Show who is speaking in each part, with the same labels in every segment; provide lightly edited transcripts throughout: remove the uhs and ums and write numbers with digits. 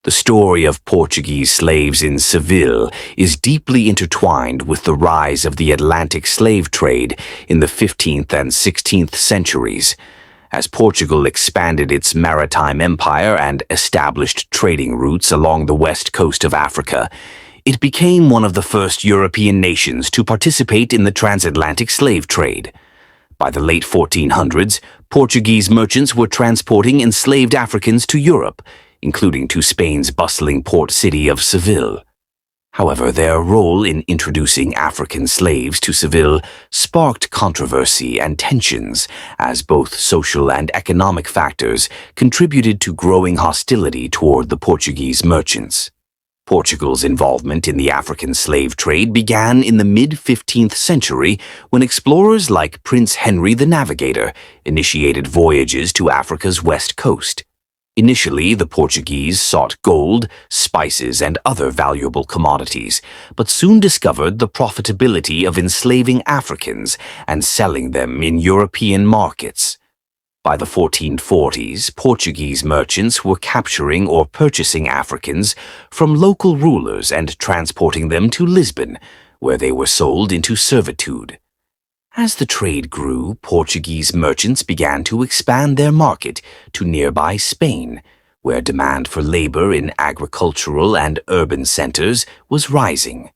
Speaker 1: The story of Portuguese slaves in Seville is deeply intertwined with the rise of the Atlantic slave trade in the 15th and 16th centuries. As Portugal expanded its maritime empire and established trading routes along the west coast of Africa, it became one of the first European nations to participate in the transatlantic slave trade. By the late 1400s, Portuguese merchants were transporting enslaved Africans to Europe, including to Spain's bustling port city of Seville. However, their role in introducing African slaves to Seville sparked controversy and tensions, as both social and economic factors contributed to growing hostility toward the Portuguese merchants. Portugal's involvement in the African slave trade began in the mid-15th century when explorers like Prince Henry the Navigator initiated voyages to Africa's west coast. Initially, the Portuguese sought gold, spices, and other valuable commodities, but soon discovered the profitability of enslaving Africans and selling them in European markets. By the 1440s, Portuguese merchants were capturing or purchasing Africans from local rulers and transporting them to Lisbon, where they were sold into servitude. As the trade grew, Portuguese merchants began to expand their market to nearby Spain, where demand for labor in agricultural and urban centers was rising.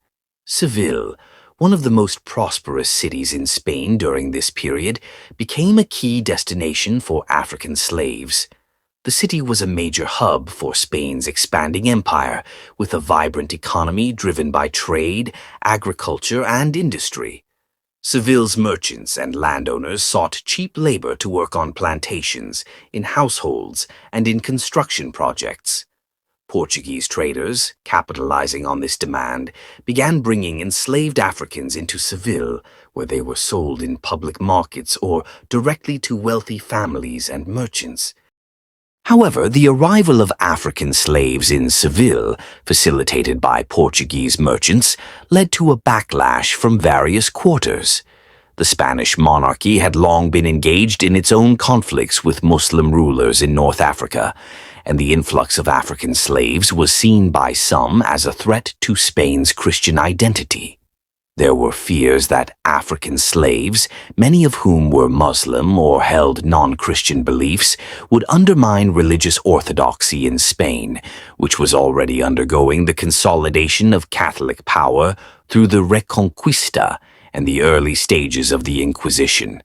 Speaker 1: Seville, one of the most prosperous cities in Spain during this period, became a key destination for African slaves. The city was a major hub for Spain's expanding empire, with a vibrant economy driven by trade, agriculture, and industry. Seville's merchants and landowners sought cheap labor to work on plantations, in households, and in construction projects. Portuguese traders, capitalizing on this demand, began bringing enslaved Africans into Seville, where they were sold in public markets or directly to wealthy families and merchants. However, the arrival of African slaves in Seville, facilitated by Portuguese merchants, led to a backlash from various quarters. The Spanish monarchy had long been engaged in its own conflicts with Muslim rulers in North Africa, and the influx of African slaves was seen by some as a threat to Spain's Christian identity. There were fears that African slaves, many of whom were Muslim or held non-Christian beliefs, would undermine religious orthodoxy in Spain, which was already undergoing the consolidation of Catholic power through the Reconquista and the early stages of the Inquisition.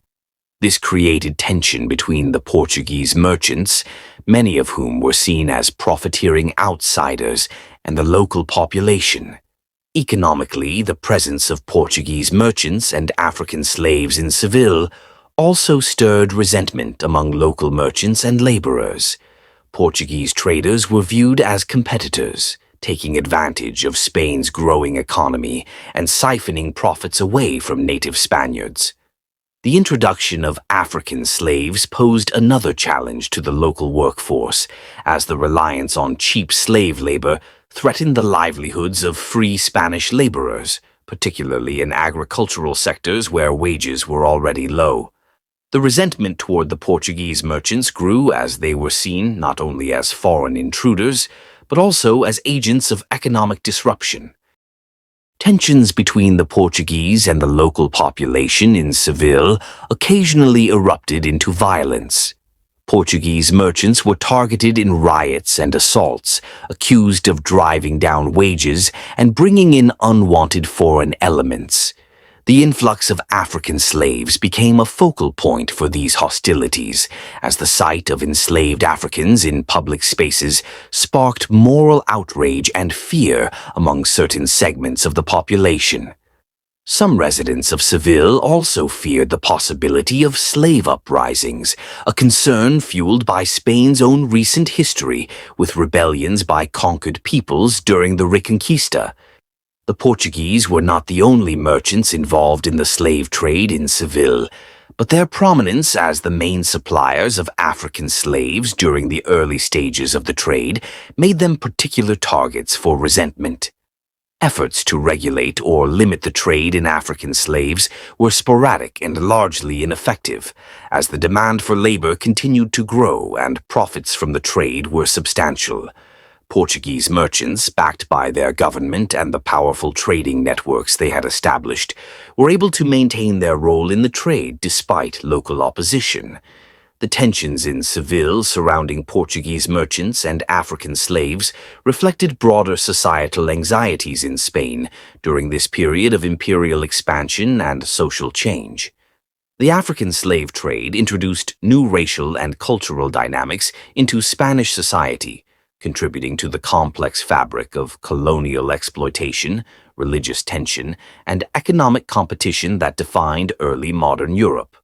Speaker 1: This created tension between the Portuguese merchants, many of whom were seen as profiteering outsiders, and the local population. Economically, the presence of Portuguese merchants and African slaves in Seville also stirred resentment among local merchants and laborers. Portuguese traders were viewed as competitors, taking advantage of Spain's growing economy and siphoning profits away from native Spaniards. The introduction of African slaves posed another challenge to the local workforce, as the reliance on cheap slave labor threatened the livelihoods of free Spanish laborers, particularly in agricultural sectors where wages were already low. The resentment toward the Portuguese merchants grew as they were seen not only as foreign intruders, but also as agents of economic disruption. Tensions between the Portuguese and the local population in Seville occasionally erupted into violence. Portuguese merchants were targeted in riots and assaults, accused of driving down wages and bringing in unwanted foreign elements. The influx of African slaves became a focal point for these hostilities, as the sight of enslaved Africans in public spaces sparked moral outrage and fear among certain segments of the population. Some residents of Seville also feared the possibility of slave uprisings, a concern fueled by Spain's own recent history with rebellions by conquered peoples during the Reconquista. The Portuguese were not the only merchants involved in the slave trade in Seville, but their prominence as the main suppliers of African slaves during the early stages of the trade made them particular targets for resentment. Efforts to regulate or limit the trade in African slaves were sporadic and largely ineffective, as the demand for labor continued to grow and profits from the trade were substantial. Portuguese merchants, backed by their government and the powerful trading networks they had established, were able to maintain their role in the trade despite local opposition. The tensions in Seville surrounding Portuguese merchants and African slaves reflected broader societal anxieties in Spain during this period of imperial expansion and social change. The African slave trade introduced new racial and cultural dynamics into Spanish society, contributing to the complex fabric of colonial exploitation, religious tension, and economic competition that defined early modern Europe.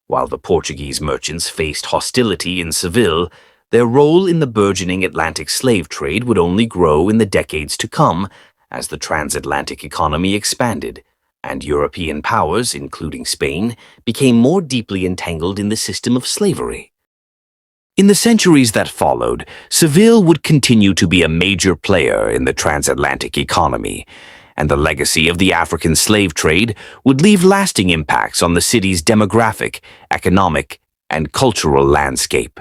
Speaker 1: While the Portuguese merchants faced hostility in Seville, their role in the burgeoning Atlantic slave trade would only grow in the decades to come as the transatlantic economy expanded, and European powers, including Spain, became more deeply entangled in the system of slavery. In the centuries that followed, Seville would continue to be a major player in the transatlantic economy, and the legacy of the African slave trade would leave lasting impacts on the city's demographic, economic, and cultural landscape.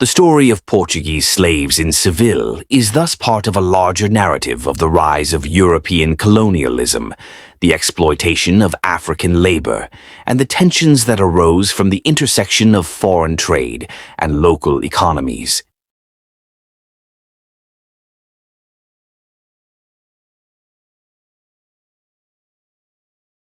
Speaker 1: The story of Portuguese slaves in Seville is thus part of a larger narrative of the rise of European colonialism, the exploitation of African labor, and the tensions that arose from the intersection of foreign trade and local economies.